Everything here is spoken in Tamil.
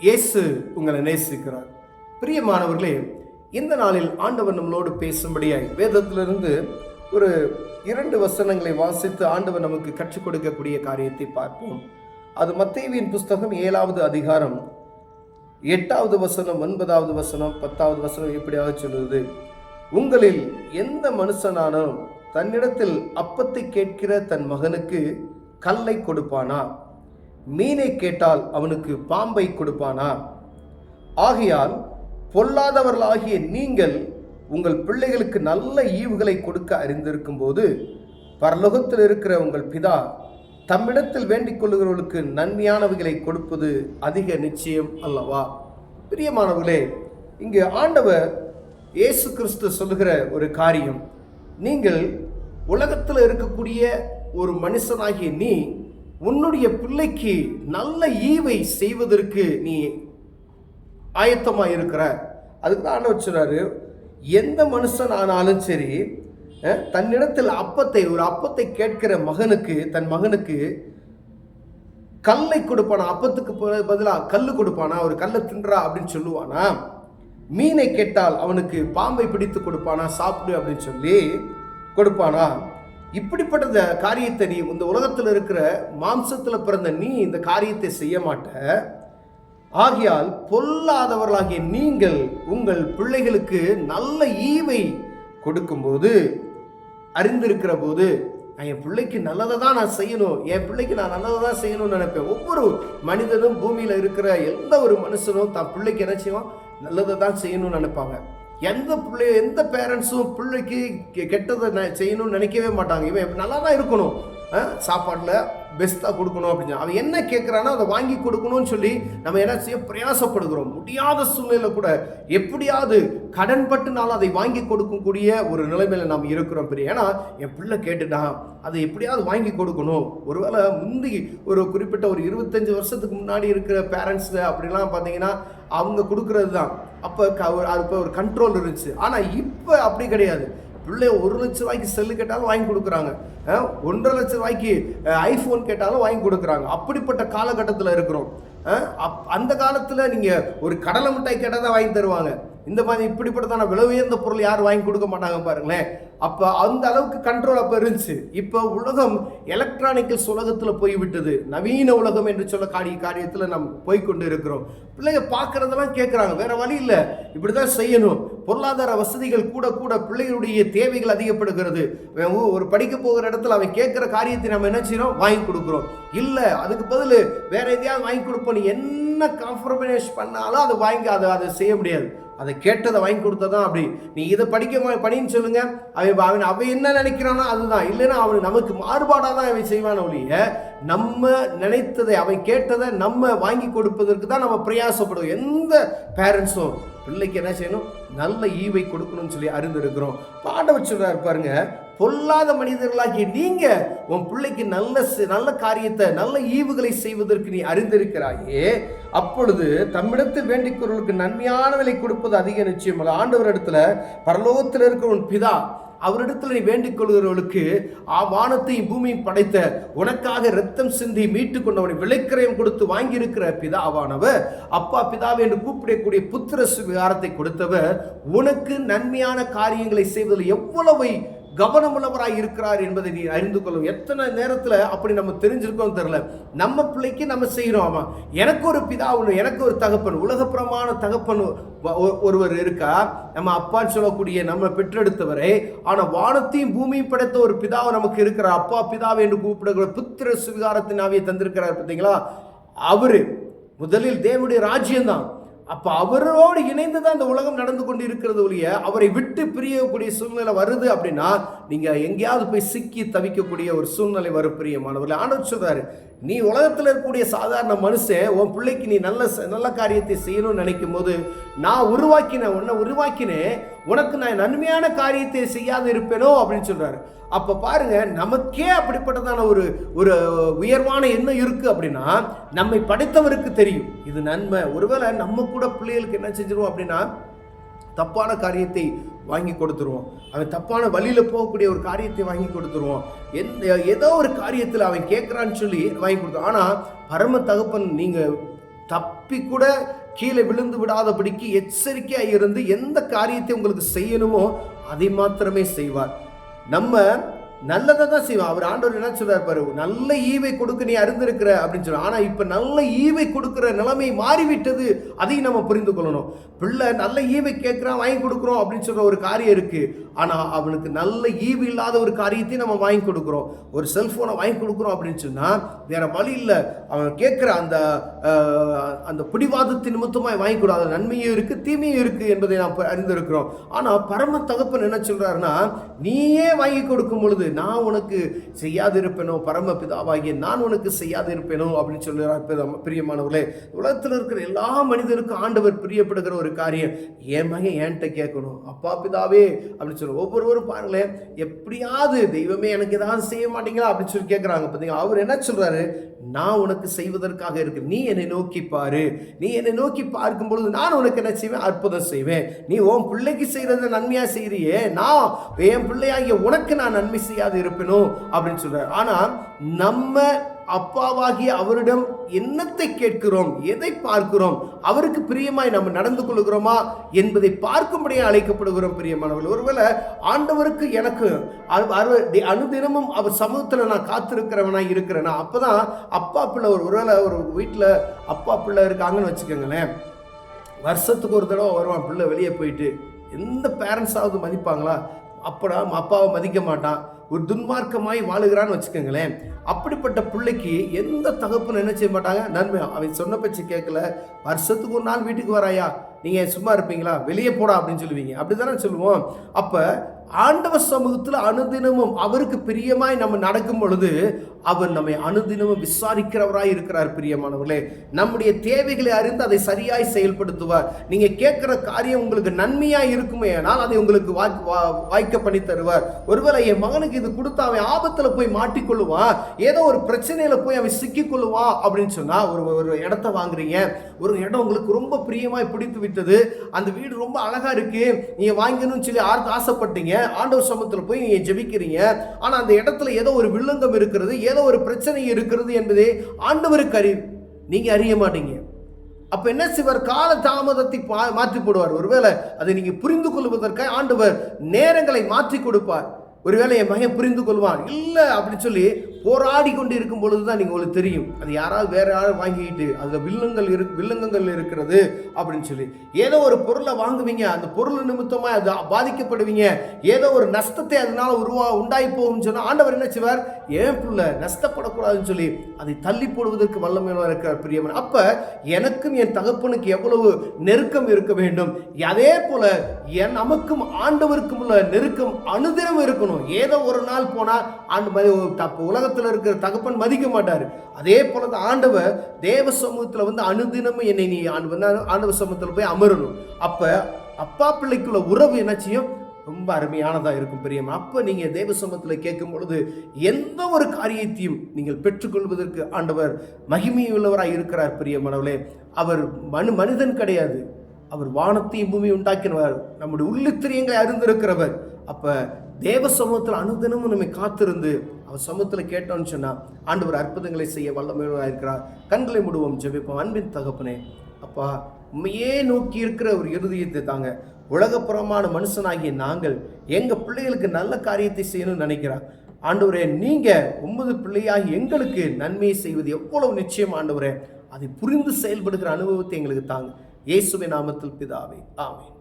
இயேசு உங்களை நேசிக்கிறார். பிரியமானவர்களே, இந்த நாளில் ஆண்டவர் நம்மளோடு பேசும்படியாய் வேதத்திலிருந்து ஒரு 2 வசனங்களை வாசித்து ஆண்டவர் நமக்கு கற்றுக் கொடுக்கக்கூடிய காரியத்தை பார்ப்போம். அது மத்தேயுவின் புஸ்தகம் 7வது அதிகாரம் 8வது வசனம், 9வது வசனம், 10வது வசனம் இப்படியாக சொல்லுது: உங்களில் எந்த மனுஷனானும் தன்னிடத்தில் அப்பத்தை கேட்கிற தன் மகனுக்கு கல்லை கொடுப்பானா? மீனை கேட்டால் அவனுக்கு பாம்பை கொடுப்பானா? ஆகையால் பொல்லாதவர்களாகிய நீங்கள் உங்கள் பிள்ளைகளுக்கு நல்ல ஈவுகளை கொடுக்க அறிந்திருக்கும் போது பரலோகத்தில் இருக்கிற உங்கள் பிதா தம்மிடத்தில் வேண்டிக் கொள்ளுகிறவர்களுக்கு நன்மையானவைகளை கொடுப்பது அதிக நிச்சயம் அல்லவா? பிரியமானவர்களே, இங்கு ஆண்டவர் இயேசு கிறிஸ்து சொல்லுகிற ஒரு காரியம், நீங்கள் உலகத்தில் இருக்கக்கூடிய ஒரு மனுஷனாகிய நீ உன்னுடைய பிள்ளைக்கு நல்ல ஈவை செய்வதற்கு நீ ஆயத்தமாக இருக்கிற. அதுக்கு தான் ஆண்டவர் சொல்றாரு, எந்த மனுஷன் ஆனாலும் சரி தன்னிடத்தில் ஒரு அப்பத்தை கேட்கிற மகனுக்கு, தன் மகனுக்கு கல்லை கொடுப்பானா? அப்பத்துக்கு பதிலாக கல் கொடுப்பானா? ஒரு கல்லை தின்றா அப்படின்னு சொல்லுவானா? மீனை கேட்டால் அவனுக்கு பாம்பை பிடித்து கொடுப்பானா? சாப்பிடு அப்படின்னு சொல்லி கொடுப்பானா? இப்படிப்பட்ட காரியத்தை நீ இந்த உலகத்தில் இருக்கிற மாம்சத்தில் பிறந்த நீ இந்த காரியத்தை செய்ய மாட்ட. ஆகையால் பொல்லாதவர்களாகிய நீங்கள் உங்கள் பிள்ளைகளுக்கு நல்ல ஈவை கொடுக்கும்போது, அறிந்திருக்கிற போது, என் பிள்ளைக்கு நல்லதை தான் நான் செய்யணும், என் பிள்ளைக்கு நான் நல்லதை தான் செய்யணும்னு நினைப்பேன். ஒவ்வொரு மனிதனும், பூமியில் இருக்கிற எந்த ஒரு மனுஷனும் தன் பிள்ளைக்கு என்ன செய்வான்? நல்லதை தான் செய்யணும்னு நினைப்பாங்க. எந்த பேரண்ட்ஸும் பிள்ளைக்கு கெட்டதை செய்யணும்னு நினைக்கவே மாட்டாங்க. இவன் நல்லா தான் இருக்கணும், சாப்பாட்டில் பெஸ்ட்டாக கொடுக்கணும் அப்படின்னு அவன் என்ன கேட்குறானோ அதை வாங்கி கொடுக்கணும்னு சொல்லி நம்ம என்ன செய்ய பிரயாசப்படுகிறோம். முடியாத சூழ்நிலை கூட எப்படியாவது கடன்பட்டுனாலும் அதை வாங்கி கொடுக்கக்கூடிய ஒரு நிலைமையில் நாம் இருக்கிறோம். ஏன்னா என் பிள்ளை கேட்டுட்டான், அதை எப்படியாவது வாங்கி கொடுக்கணும். ஒருவேளை முந்தி ஒரு குறிப்பிட்ட ஒரு 25 வருஷத்துக்கு முன்னாடி இருக்கிற பேரண்ட்ஸு அப்படிலாம் பார்த்தீங்கன்னா அவங்க கொடுக்கறது தான். அப்போ ஒரு கண்ட்ரோல் இருந்துச்சு. ஆனால் இப்போ அப்படி கிடையாது. பிள்ளை 1 லட்ச ரூபாய்க்கு செல்லு கேட்டாலும் வாங்கி கொடுக்குறாங்க, 1.5 லட்ச ரூபாய்க்கு ஐஃபோன் கேட்டாலும் வாங்கி கொடுக்குறாங்க. அப்படிப்பட்ட காலகட்டத்தில் இருக்கிறோம். அந்த காலத்தில் நீங்கள் ஒரு கடலை மிட்டாய் கேட்டால் தான் வாங்கி தருவாங்க. இந்த மாதிரி இப்படிப்பட்டதான விலை உயர்ந்த பொருள் யாரும் வாங்கி கொடுக்க மாட்டாங்க பாருங்களேன். அப்போ அந்த அளவுக்கு கண்ட்ரோல் அப்போ இருந்துச்சு. இப்போ உலகம் எலக்ட்ரானிக்கல்ஸ் உலகத்தில் போய்விட்டது. நவீன உலகம் என்று சொல்ல காரியத்தில் நம்ம போய்கொண்டு இருக்கிறோம். பிள்ளைங்க பார்க்குறதெல்லாம் கேட்குறாங்க, வேற வழி இல்லை, இப்படி தான் செய்யணும். பொருளாதார வசதிகள் கூட கூட பிள்ளைகளுடைய தேவைகள் அதிகப்படுகிறது. ஒரு படிக்க போகிற இடத்துல அவன் கேட்குற காரியத்தை நம்ம என்ன செய்யறோம்? வாங்கி கொடுக்குறோம். இல்லை, அதுக்கு பதில் வேற எதையாவது வாங்கி கொடுப்போம். நீ என்ன காம்ப்ரமைஸ் பண்ணாலும் அதை வாங்கி அதை செய்ய முடியாது. அதை கேட்டதை வாங்கி கொடுத்ததான் அப்படி. நீ இதை படின்னு சொல்லுங்க, அவன் என்ன நினைக்கிறானோ அதுதான். இல்லைன்னா அவன் நமக்கு மாறுபாடாக தான் அவன் செய்வான ஒழிய நம்ம நினைத்ததை, அவன் கேட்டதை நம்ம வாங்கி கொடுப்பதற்கு தான் நம்ம பிரயாசப்படுவோம். எந்த பேரண்ட்ஸும் பிள்ளைக்கு என்ன செய்யணும்? நல்ல ஈவை கொடுக்கணும்னு சொல்லி அறிந்திருக்கிறோம். ஆண்டவர் சொல்றாரு பாருங்க, பொல்லாத மனிதர்களாகி நீங்க உன் பிள்ளைக்கு நல்ல காரியத்தை, நல்ல ஈவுகளை செய்வதற்கு நீ அறிந்திருக்கிறாயே, அப்பொழுது தம்மிடத்தில் வேண்டிக்கிறவர்களுக்கு நன்மையானவளை கொடுப்பது அதிக நிச்சயம். ஆண்டவர் இடத்துல, பரலோகத்தில் இருக்கிற உன் பிதா, அவரிடத்தில் நீ வேண்டிக் கொள்கிறவர்களுக்கு வானத்தையும் பூமியும் படைத்த, உனக்காக இரத்தம் சிந்தி மீட்டு கொண்டவனை விலைக்கிரயம் கொடுத்து வாங்கி இருக்கிற பிதாவானவர், அப்பா பிதாவை என்று கூப்பிடக்கூடிய புத்திர சுவிகாரத்தை கொடுத்தவர் உனக்கு நன்மையான காரியங்களை செய்வதில் எவ்வளவு கவனமுள்ளவராய் இருக்கிறார் என்பதை நீ அறிந்து கொள்ளும். எத்தனை நேரத்தில் அப்படி நம்ம தெரிஞ்சிருக்கோம் தெரியல. நம்ம பிள்ளைக்கு நம்ம செய்யறோம். ஆமா, எனக்கு ஒரு பிதா ஒன்று, எனக்கு ஒரு தகப்பன், உலகப்பிரமான தகப்பன் ஒருவர் இருக்கா, நம்ம அப்பான்னு சொல்லக்கூடிய நம்ம பெற்றெடுத்தவரை. ஆனா வானத்தையும் பூமியும் படைத்த ஒரு பிதாவை நமக்கு இருக்கிறார். அப்பா பிதாவை என்று கூப்பிடக்கூடிய புத்திர சுவிகாரத்தின் ஆவியை தந்திருக்கிறார். பார்த்தீங்களா? அவரு முதலில் தேவனுடைய ராஜ்யம்தான். அப்ப அவரோடு இணைந்து தான் இந்த உலகம் நடந்து கொண்டு இருக்கிறது ஒழிய அவரை விட்டு பிரியக்கூடிய சூழ்நிலை வருது அப்படின்னா நீங்க எங்கேயாவது போய் சிக்கி தவிக்கக்கூடிய ஒரு சூழ்நிலை வரும். பிரியமானவர்களே, ஆண்டவர் சொல்றாரு, நீ உலகத்தில் இருக்கக்கூடிய சாதாரண மனுஷன் உன் பிள்ளைக்கு நீ நல்ல காரியத்தை செய்யணும்னு நினைக்கும் போது நான் உன்னை உருவாக்கினேன், உனக்கு நான் நன்மையான காரியத்தை செய்யாது இருப்பேனோ அப்படின்னு சொல்றாரு. அப்ப பாருங்க, நமக்கே அப்படிப்பட்டதான ஒரு உயர்வான எண்ணம் இருக்கு அப்படின்னா நம்மை படைத்தவருக்கு தெரியும் இது நன்மை. ஒருவேளை நம்ம கூட பிள்ளைகளுக்கு என்ன செஞ்சிருவோம் அப்படின்னா தப்பான காரியத்தை வாங்கி கொடுத்துருவோம். அவன் தப்பான வழியில் போகக்கூடிய ஒரு காரியத்தை வாங்கி கொடுத்துருவோம். ஏதோ ஒரு காரியத்தில் அவன் கேட்குறான்னு சொல்லி வாங்கி கொடுத்தோம். ஆனால் பரம தகப்பன் நீங்கள் தப்பி கூட கீழே விழுந்து விடாதபடிக்கு எச்சரிக்கையாக இருந்து எந்த காரியத்தை உங்களுக்கு செய்யணுமோ அதை மாத்திரமே செய்வார். நம்ம நல்லதை தான் செய்வோம். அவர் ஆண்டவர் என்ன சொல்றாரு பாரு, நல்ல ஈவை கொடுக்க நீ அறிந்திருக்கிற அப்படின்னு சொல்ற. ஆனா இப்ப நல்ல ஈவை கொடுக்கிற நிலைமை மாறிவிட்டது. அதையும் நம்ம புரிந்து கொள்ளணும். பிள்ளை நல்ல ஈவை கேட்கிறான், வாங்கி கொடுக்குறோம் அப்படின்னு சொல்ற ஒரு காரியம் இருக்கு. ஆனா அவனுக்கு நல்ல ஈவு இல்லாத ஒரு காரியத்தையும் நம்ம வாங்கி கொடுக்குறோம். ஒரு செல்போனை வாங்கி கொடுக்குறோம் அப்படின்னு சொன்னா வேற வழி இல்லை. அவன் கேட்கிற அந்த பிடிவாதத்தின் நிமித்தமாய் வாங்கி கொடு. அது நன்மையும் இருக்கு, தீமையும் இருக்கு என்பதை நாம் அறிந்திருக்கிறோம். ஆனா பரம தகப்பன் என்ன சொல்றாருன்னா, நீயே வாங்கி கொடுக்கும் பொழுது நான் உனக்கு செய்யாது இருப்பேனோ, பரம பிதாவாகிய நான் உனக்கு செய்யாது இருப்பேனோ அப்படின்னு சொல்லுறார். பிரியமானவர்களே, உலகத்தில் இருக்கிற எல்லா மனிதருக்கும் ஆண்டவர் பிரியப்படுகிற ஒரு காரியம், என் மகன் என்கிட்ட கேட்கணும், அப்பா பிதாவே அப்படின்னு சொல்லி ஒவ்வொருவரும் பாருங்களேன், எப்படியாவது தெய்வமே எனக்கு ஏதாவது செய்ய மாட்டீங்களா அப்படின்னு சொல்லி கேட்கிறாங்க. பார்த்தீங்களா, அவர் என்ன சொல்றாரு, நான் உனக்கு செய்வதற்காக இருக்கு, நீ என்னை நோக்கி பாரு, நீ என்னை நோக்கி பார்க்கும் பொழுது நான் உனக்கு என்ன செய்வேன், அற்புதம் செய்வேன். நீ உன் பிள்ளைக்கு செய்யறத நன்மையா செய்யறியே, நான் என் பிள்ளையாகிய உனக்கு நான் நன்மை செய்யாது இருப்பேனோ அப்படின்னு சொல்றாரு. ஆனா நம்ம அப்பாவாகிய அவரிடம் என்னத்தை கேட்கிறோம், எதை பார்க்கிறோம், அவருக்கு பிரியமாய் நம்ம நடந்து கொள்கிறோமா என்பதை பார்க்கும்படியே அழைக்கப்படுகிறோம். பிரியமானவர்கள், ஒருவேளை ஆண்டவருக்கு எனக்கு அனுதினமும் அவர் சமூகத்தில் நான் காத்திருக்கிறவனா இருக்கிறேன்னா, அப்பதான் அப்பா பிள்ளை ஒருவேளை ஒரு வீட்டில் அப்பா பிள்ளை இருக்காங்கன்னு வச்சுக்கோங்களேன், வருஷத்துக்கு ஒரு தடவை வருவான் பிள்ளை வெளியே போயிட்டு. எந்த பேரண்ட்ஸாவது மதிப்பாங்களா? அப்படா அப்பாவை மதிக்க மாட்டான், ஒரு துன்மார்க்கமாய் வாழுகிறான்னு வச்சுக்கோங்களேன். அப்படிப்பட்ட பிள்ளைக்கு எந்த தகப்பனும் என்ன செய்ய மாட்டாங்க, நன்மை. அவன் சொன்ன பேச்சு கேட்கல, வருஷத்துக்கு ஒரு நாள் வீட்டுக்கு வராயா, நீங்கள் சும்மா இருப்பீங்களா, வெளியே போடா அப்படின்னு சொல்லுவீங்க, அப்படித்தானே சொல்லுவோம். அப்போ ஆண்டவர் சமூகத்தில் அனுதினமும் அவருக்கு பிரியமாய் நம்ம நடக்கும் பொழுது அவர் நம்மை அனுதினமும் விசாரிக்கிறவராய் இருக்கிறார். பிரியமானவர்களே, நம்முடைய தேவைகளை அறிந்து அதை சரியாய் செயல்படுத்துவார். நீங்க கேட்கிற காரியம் உங்களுக்கு நன்மையாய் இருக்குமே ஆனால் அதை உங்களுக்கு வாய்க்க பண்ணி தருவார். ஒருவேளை என் மகனுக்கு இது கொடுத்தா அவன் ஆபத்துல போய் மாட்டிக்கொள்ளுவான், ஏதோ ஒரு பிரச்சனையில போய் அவன் சிக்கிக்கொள்ளுவான் அப்படின்னு சொன்னா, ஒரு இடத்த வாங்குறீங்க, ஒரு இடம் உங்களுக்கு ரொம்ப பிரியமாய் பிடித்து விட்டது, அந்த வீடு ரொம்ப அழகா இருக்கு, நீங்க வாங்கணும்னு சொல்லி ஆசைப்பட்டீங்க, ஆண்டவர் சமூகத்தில் போய் நீங்க ஜெபிக்கிறீங்க. ஆனா அந்த இடத்துல ஏதோ ஒரு வில்லங்கம் இருக்கிறது, ஏதோ ஒரு பிரச்சனை இருக்கிறது என்பதை ஆண்டவருக்கு நீங்க அறிய மாட்டீங்க. அப்ப என்ன செய்வார், கால தாமதத்தை மாற்றி போடுவார். ஒருவேளை அதை நீங்க புரிந்து கொள்வதற்காக ஆண்டவர் நேரங்களை மாற்றி கொடுப்பார். ஒருவேளை என் மகன் புரிந்து கொள்வான் இல்லை அப்படின்னு சொல்லி போராடி கொண்டு இருக்கும் பொழுதுதான் நீங்க உங்களுக்கு தெரியும், அது யாராவது வேற யாராவது வாங்கிக்கிட்டு அதுல வில்லங்கங்கள் இருக்கிறது அப்படின்னு சொல்லி ஏதோ ஒரு பொருளை வாங்குவீங்க, அந்த பொருள் நிமித்தமா அது பாதிக்கப்படுவீங்க, ஏதோ ஒரு நஷ்டத்தை அதனால உண்டாகி போகும் சொன்னா ஆண்டவர் என்ன செய்வார், ஏன் பிள்ளை நஷ்டப்படக்கூடாதுன்னு சொல்லி அதை தள்ளி போடுவதற்கு வல்லமையாக இருக்கிறார். பிரியமான, அப்ப எனக்கும் என் தகப்பனுக்கு எவ்வளவு நெருக்கம் இருக்க வேண்டும், அதே போல நமக்கும் ஆண்டவருக்கும் உள்ள நெருக்கம் அனுதினம் இருக்கணும். ஏதோ ஒரு நாள் போனா உலகத்தில் இருக்கிற தகப்பன் மதிக்க மாட்டாரு. அதே போல ஆண்டவர் தேவ சமூகத்துல வந்து அனுதினமும் என்னை நீ ஆண்டவர் சமூகத்துல போய் அமரணும். அப்ப அப்பா பிள்ளைக்குள்ள உறவு என்ன செய்யும், ரொம்ப அருமையானதா இருக்கும். பிரியமா, அப்ப நீங்க தேவ சமூகத்துல கேட்கும் பொழுது எந்த ஒரு காரியத்தையும் நீங்கள் பெற்றுக்கொள்வதற்கு ஆண்டவர் மகிமையுள்ளவராய் இருக்கிறார். பிரியமானவர்களே, அவர் மனிதன் கிடையாது, அவர் வானத்தையும் பூமி உண்டாக்கினவர், நம்முடைய உள்ளித்திரியங்களை அறிந்திருக்கிறவர். அப்ப தேவ சமூகத்தில் அனுதினமும் நம்மை காத்திருந்து அவர் சமூகத்தில் கேட்டோம்னு சொன்னா ஆண்டவர் அற்புதங்களை செய்ய வல்லமையாக இருக்கிறார். கண்களை மூடுவோம், ஜெபிப்போம். அன்பின் தகப்பனே, அப்பா உண்மையே நோக்கி இருக்கிற ஒரு இருதயத்தை தாங்க. உலகப்புறமான மனுஷனாகிய நாங்கள் எங்க பிள்ளைகளுக்கு நல்ல காரியத்தை செய்யணும்னு நினைக்கிறார். ஆண்டவரே, நீங்க உமது பிள்ளையாகி எங்களுக்கு நன்மையை செய்வது எவ்வளவு நிச்சயம் ஆண்டவரே, அதை புரிந்து செயல்படுகிற அனுபவத்தை எங்களுக்கு தாங்க. இயேசுவின் நாமத்தில் பிதாவே, ஆமென்.